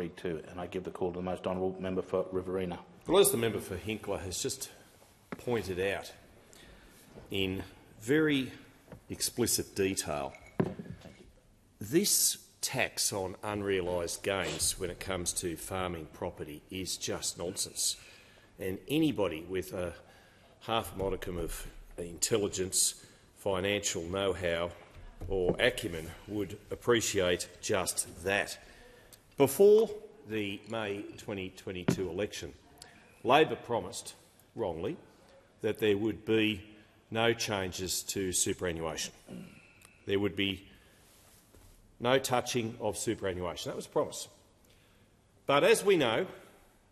agreed to. And I give the call to the most honourable member for Riverina. Well, as the member for Hinkler has just pointed out in very explicit detail, this tax on unrealised gains when it comes to farming property is just nonsense. And anybody with a half modicum of intelligence, financial know-how or acumen would appreciate just that. Before the May 2022 election, Labor promised, wrongly, that there would be no changes to superannuation. There would be no touching of superannuation. That was a promise. But as we know,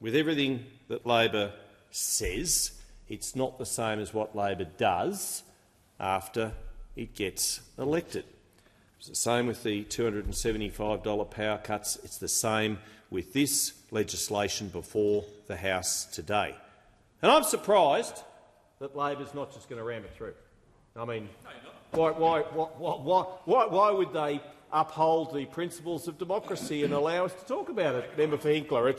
with everything that Labor says, it's not the same as what Labor does after it gets elected. It's the same with the $275 power cuts. It's the same with this legislation before the House today. And I'm surprised that Labor's not just going to ram it through. I mean, why would they uphold the principles of democracy and allow us to talk about it, Member for Hinkler?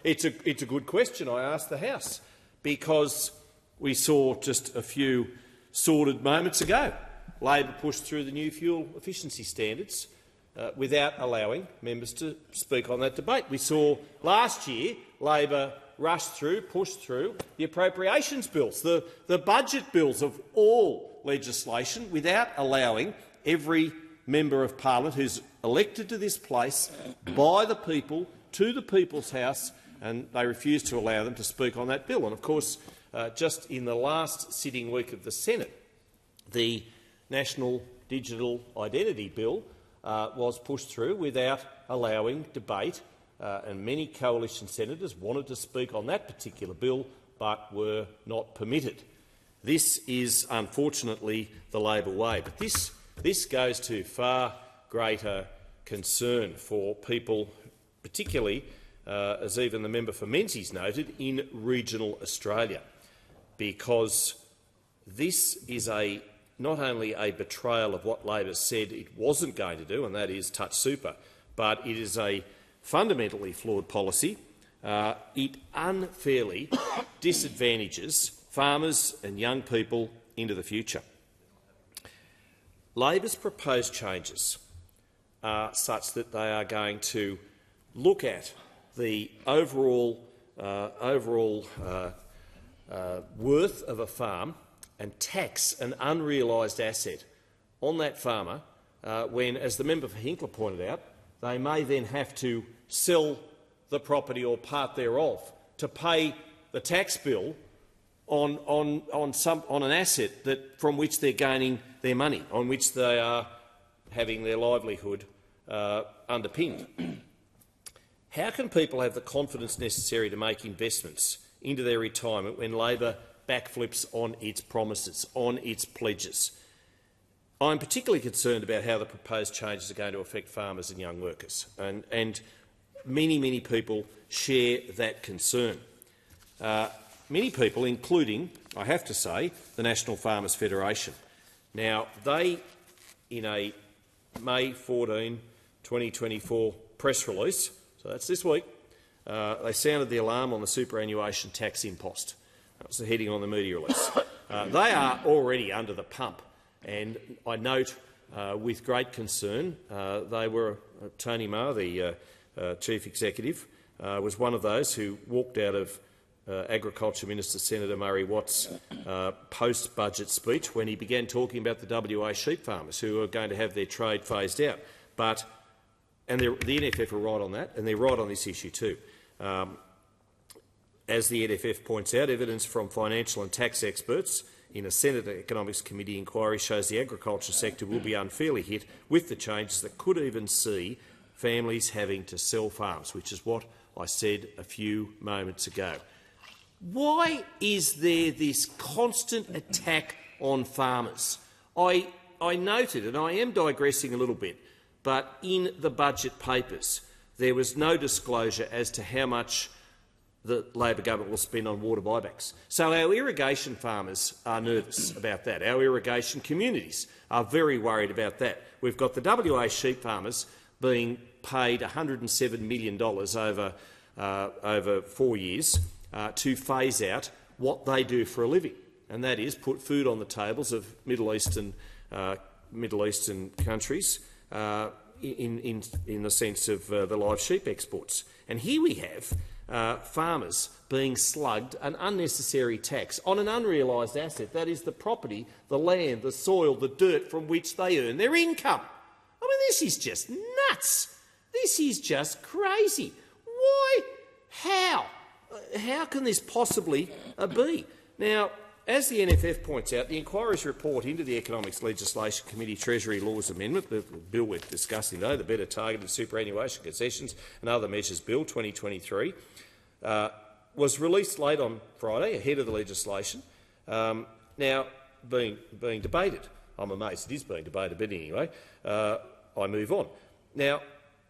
It's a good question I asked the House, because we saw just a few sordid moments ago Labor pushed through the new fuel efficiency standards without allowing members to speak on that debate. We saw last year Labor rushed through, pushed through the appropriations bills, the budget bills of all legislation, without allowing every member of parliament who's elected to this place by the people to the People's House, and they refused to allow them to speak on that bill. And of course, just in the last sitting week of the Senate, the National Digital Identity Bill was pushed through without allowing debate, and many coalition senators wanted to speak on that particular bill but were not permitted. This is unfortunately the Labor way, but this goes to far greater concern for people, particularly, as even the member for Menzies noted, in regional Australia, because this is not only a betrayal of what Labor said it wasn't going to do, and that is touch super, but it is a fundamentally flawed policy. It unfairly disadvantages farmers and young people into the future. Labor's proposed changes are such that they are going to look at the overall worth of a farm and tax an unrealised asset on that farmer when, as the member for Hinkler pointed out, they may then have to sell the property or part thereof to pay the tax bill on an asset from which they're gaining their money, on which they are having their livelihood underpinned. How can people have the confidence necessary to make investments into their retirement when Labor backflips on its promises, on its pledges? I'm particularly concerned about how the proposed changes are going to affect farmers and young workers, and many people share that concern. Many people, including, I have to say, the National Farmers Federation. Now, they, in a May 14, 2024 press release, so that's this week, they sounded the alarm on the superannuation tax impost. That was the heading on the media release. They are already under the pump, and I note with great concern Tony Marr, the Chief Executive, was one of those who walked out of Agriculture Minister Senator Murray Watt's post-budget speech when he began talking about the WA sheep farmers who are going to have their trade phased out. And the NFF are right on that, and they're right on this issue too. As the NFF points out, evidence from financial and tax experts in a Senate Economics Committee inquiry shows the agriculture sector will be unfairly hit with the changes that could even see families having to sell farms, which is what I said a few moments ago. Why is there this constant attack on farmers? I noted, and I am digressing a little bit, but in the budget papers there was no disclosure as to how much the Labor government will spend on water buybacks. So our irrigation farmers are nervous about that. Our irrigation communities are very worried about that. We've got the WA sheep farmers being paid $107 million over 4 years to phase out what they do for a living, and that is put food on the tables of Middle Eastern countries in the sense of the live sheep exports. And here we have farmers being slugged an unnecessary tax on an unrealised asset, that is the property, the land, the soil, the dirt from which they earn their income. I mean, this is just nuts. This is just crazy. Why? How? How can this possibly be? Now, as the NFF points out, the inquiry's report into the Economics Legislation Committee Treasury Laws Amendment, the bill we're discussing today, the Better Targeted Superannuation Concessions and Other Measures Bill 2023, was released late on Friday, ahead of the legislation, now being debated. I'm amazed it is being debated, but anyway, I move on. Now,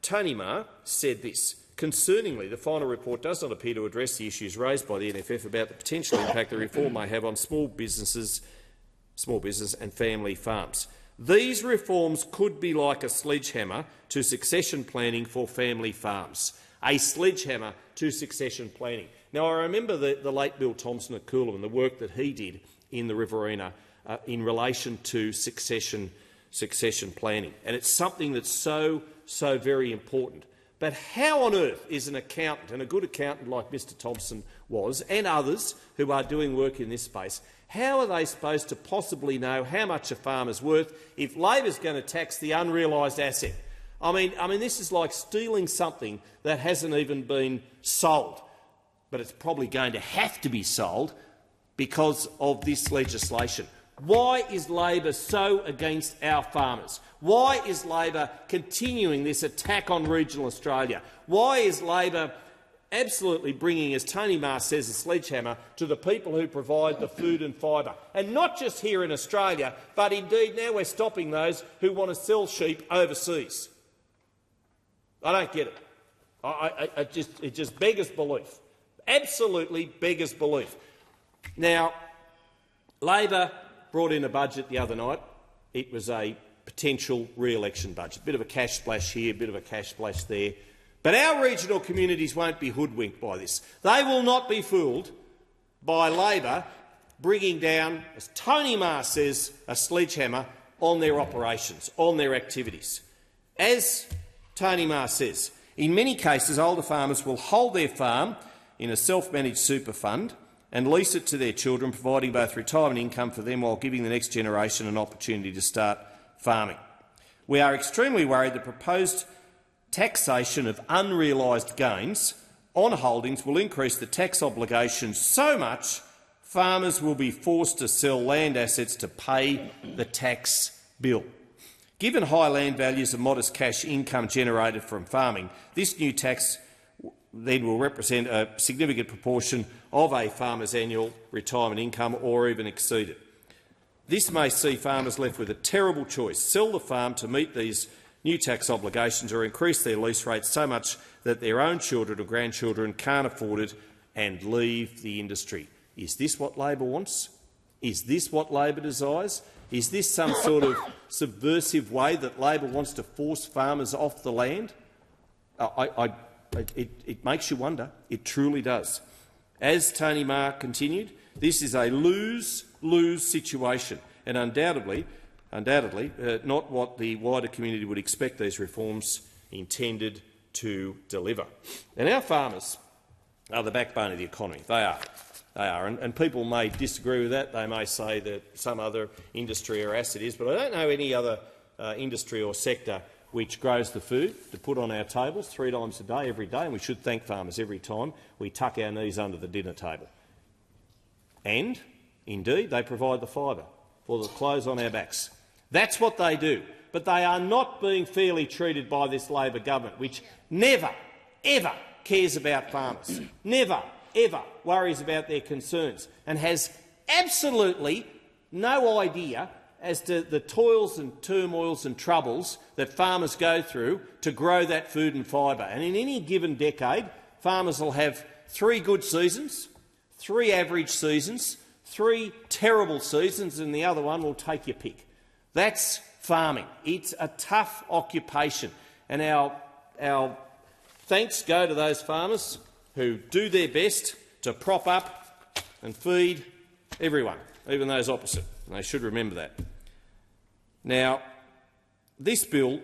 Tony Marr said this: concerningly, the final report does not appear to address the issues raised by the NFF about the potential impact the reform may have on small business and family farms. These reforms could be like a sledgehammer to succession planning for family farms. A sledgehammer to succession planning. Now, I remember the late Bill Thompson at Coolum and the work that he did in the Riverina in relation to succession planning, and it's something that's so very important. But how on earth is an accountant, and a good accountant like Mr Thompson was, and others who are doing work in this space, how are they supposed to possibly know how much a farmer's worth if Labor's going to tax the unrealised asset? I mean, this is like stealing something that hasn't even been sold, but it's probably going to have to be sold because of this legislation. Why is Labor so against our farmers? Why is Labor continuing this attack on regional Australia? Why is Labor absolutely bringing, as Tony Marr says, a sledgehammer to the people who provide the food and fibre? And not just here in Australia, but indeed now we're stopping those who want to sell sheep overseas. I don't get it. It just beggars belief. Absolutely beggars belief. Now, Labor brought in a budget the other night. It was a potential re-election budget. Bit of a cash splash here, bit of a cash splash there. But our regional communities won't be hoodwinked by this. They will not be fooled by Labor bringing down, as Tony Marr says, a sledgehammer on their operations, on their activities. As Tony Marr says, in many cases older farmers will hold their farm in a self-managed super fund and lease it to their children, providing both retirement income for them while giving the next generation an opportunity to start farming. We are extremely worried the proposed taxation of unrealised gains on holdings will increase the tax obligations so much farmers will be forced to sell land assets to pay the tax bill. Given high land values and modest cash income generated from farming, this new tax then will represent a significant proportion of a farmer's annual retirement income or even exceed it. This may see farmers left with a terrible choice: sell the farm to meet these new tax obligations or increase their lease rates so much that their own children or grandchildren can't afford it and leave the industry. Is this what Labor wants? Is this what Labor desires? Is this some sort of subversive way that Labor wants to force farmers off the land? It makes you wonder. It truly does. As Tony Marr continued, this is a lose-lose situation, and undoubtedly not what the wider community would expect these reforms intended to deliver. And our farmers are the backbone of the economy. They are. And people may disagree with that. They may say that some other industry or asset is, but I don't know any other industry or sector which grows the food to put on our tables 3 times a day, every day, and we should thank farmers every time we tuck our knees under the dinner table. And, indeed, they provide the fibre for the clothes on our backs. That's what they do. But they are not being fairly treated by this Labor government, which never, ever cares about farmers, never, ever worries about their concerns, and has absolutely no idea as to the toils and turmoils and troubles that farmers go through to grow that food and fibre. And in any given decade, farmers will have 3 good seasons, 3 average seasons, 3 terrible seasons, and the other one will take your pick. That's farming. It's a tough occupation, and our our thanks go to those farmers who do their best to prop up and feed everyone, even those opposite. And they should remember that. Now, this bill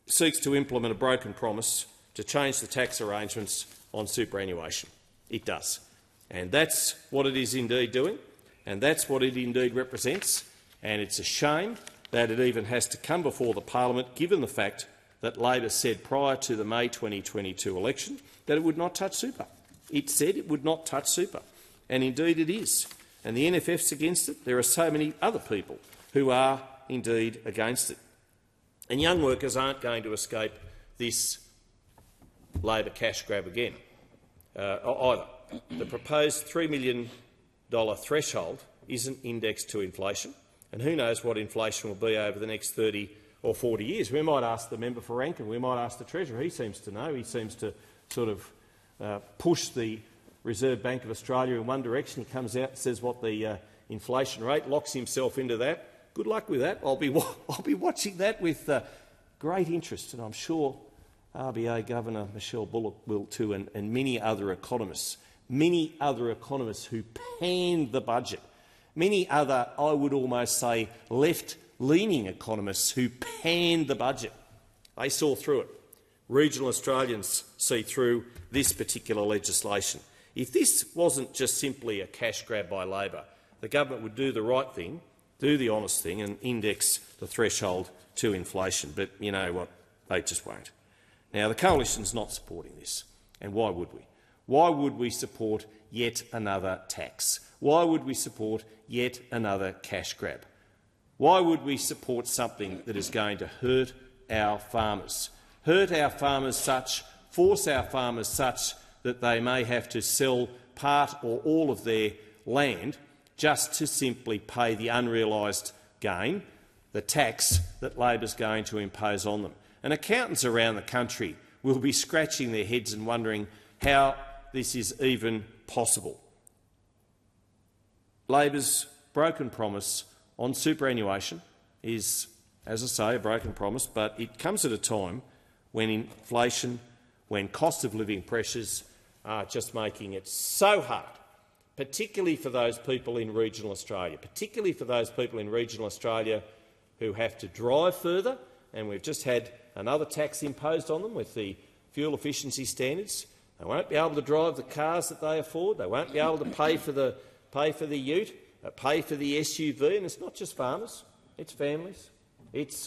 seeks to implement a broken promise to change the tax arrangements on superannuation. It does. And that's what it is indeed doing, and that's what it indeed represents. And it's a shame that it even has to come before the parliament, given the fact that Labor said prior to the May 2022 election that it would not touch super. It said it would not touch super, and indeed it is. And the NFF's against it. There are so many other people who are indeed against it. And young workers aren't going to escape this Labor cash grab again, either. The proposed $3 million threshold isn't indexed to inflation, and who knows what inflation will be over the next 30 or 40 years. We might ask the member for Rankin, we might ask the Treasurer. He seems to know. He seems to sort of push the Reserve Bank of Australia in one direction. He comes out and says what the inflation rate, locks himself into that. Good luck with that. I'll be watching that with great interest, and I'm sure RBA Governor Michelle Bullock will too, and many other economists who panned the budget, many other, I would almost say, left-leaning economists who panned the budget. They saw through it. Regional Australians see through this particular legislation. If this wasn't just simply a cash grab by Labor, the government would do the right thing, do the honest thing and index the threshold to inflation. But you know what? They just won't. Now, the Coalition's not supporting this, and why would we? Why would we support yet another tax? Why would we support yet another cash grab? Why would we support something that is going to hurt our farmers? Hurt our farmers force our farmers such that they may have to sell part or all of their land just to simply pay the unrealised gain, the tax that Labor's going to impose on them. And accountants around the country will be scratching their heads and wondering how this is even possible. Labor's broken promise on superannuation is, as I say, a broken promise, but it comes at a time when inflation, when cost of living pressures are just making it so hard, particularly for those people in regional Australia, who have to drive further, and we've just had another tax imposed on them with the fuel efficiency standards. They won't be able to drive the cars that they afford. They won't be able to pay for the ute, pay for the SUV. And it's not just farmers; it's families. It's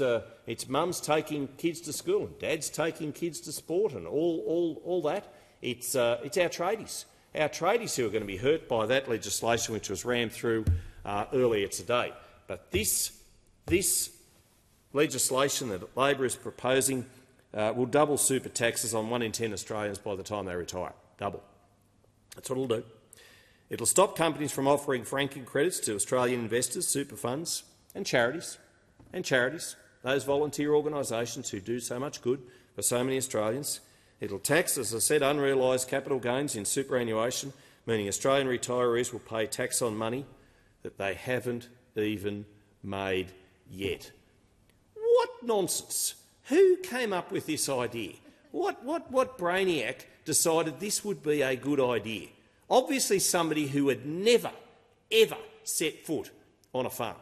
mums taking kids to school and dads taking kids to sport and all that. It's our tradies who are going to be hurt by that legislation which was rammed through earlier today. But this legislation that Labor is proposing will double super taxes on 1 in 10 Australians by the time they retire. Double. That's what it'll do. It'll stop companies from offering franking credits to Australian investors, super funds and charities, those volunteer organisations who do so much good for so many Australians. It'll tax, as I said, unrealised capital gains in superannuation, meaning Australian retirees will pay tax on money that they haven't even made yet. What nonsense! Who came up with this idea? What brainiac decided this would be a good idea? Obviously somebody who had never, ever set foot on a farm.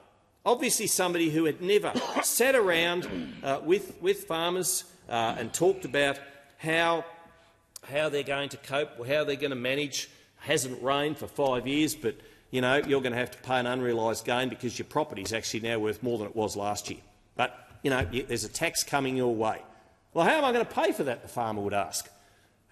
Obviously somebody who had never sat around with farmers and talked about how they're going to cope, or how they're going to manage. Hasn't rained for 5 years, but you know, you're going to have to pay an unrealised gain because your property is actually now worth more than it was last year. But you know, there's a tax coming your way. Well, how am I going to pay for that, the farmer would ask.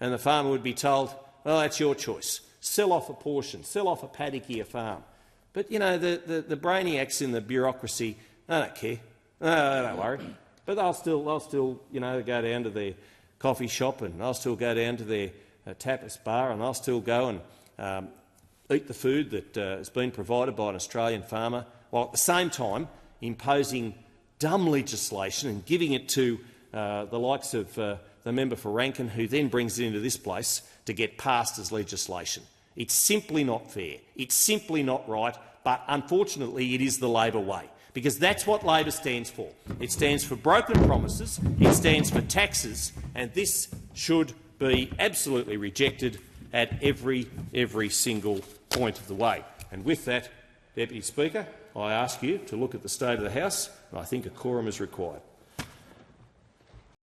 And the farmer would be told, well, that's your choice. Sell off a portion, sell off a paddock of your farm. But you know, the brainiacs in the bureaucracy, they don't care. They don't worry. But they'll still you know, go down to their coffee shop, and they'll still go down to their tapas bar, and they'll still go and eat the food that has been provided by an Australian farmer, while at the same time imposing dumb legislation and giving it to the likes of the member for Rankin, who then brings it into this place to get passed as legislation. It's simply not fair. It's simply not right, but unfortunately it is the Labor way. because that's what Labor stands for. It stands for broken promises, it stands for taxes, and this should be absolutely rejected at every single point of the way. And with that, Deputy Speaker, I ask you to look at the state of the House, and I think a quorum is required.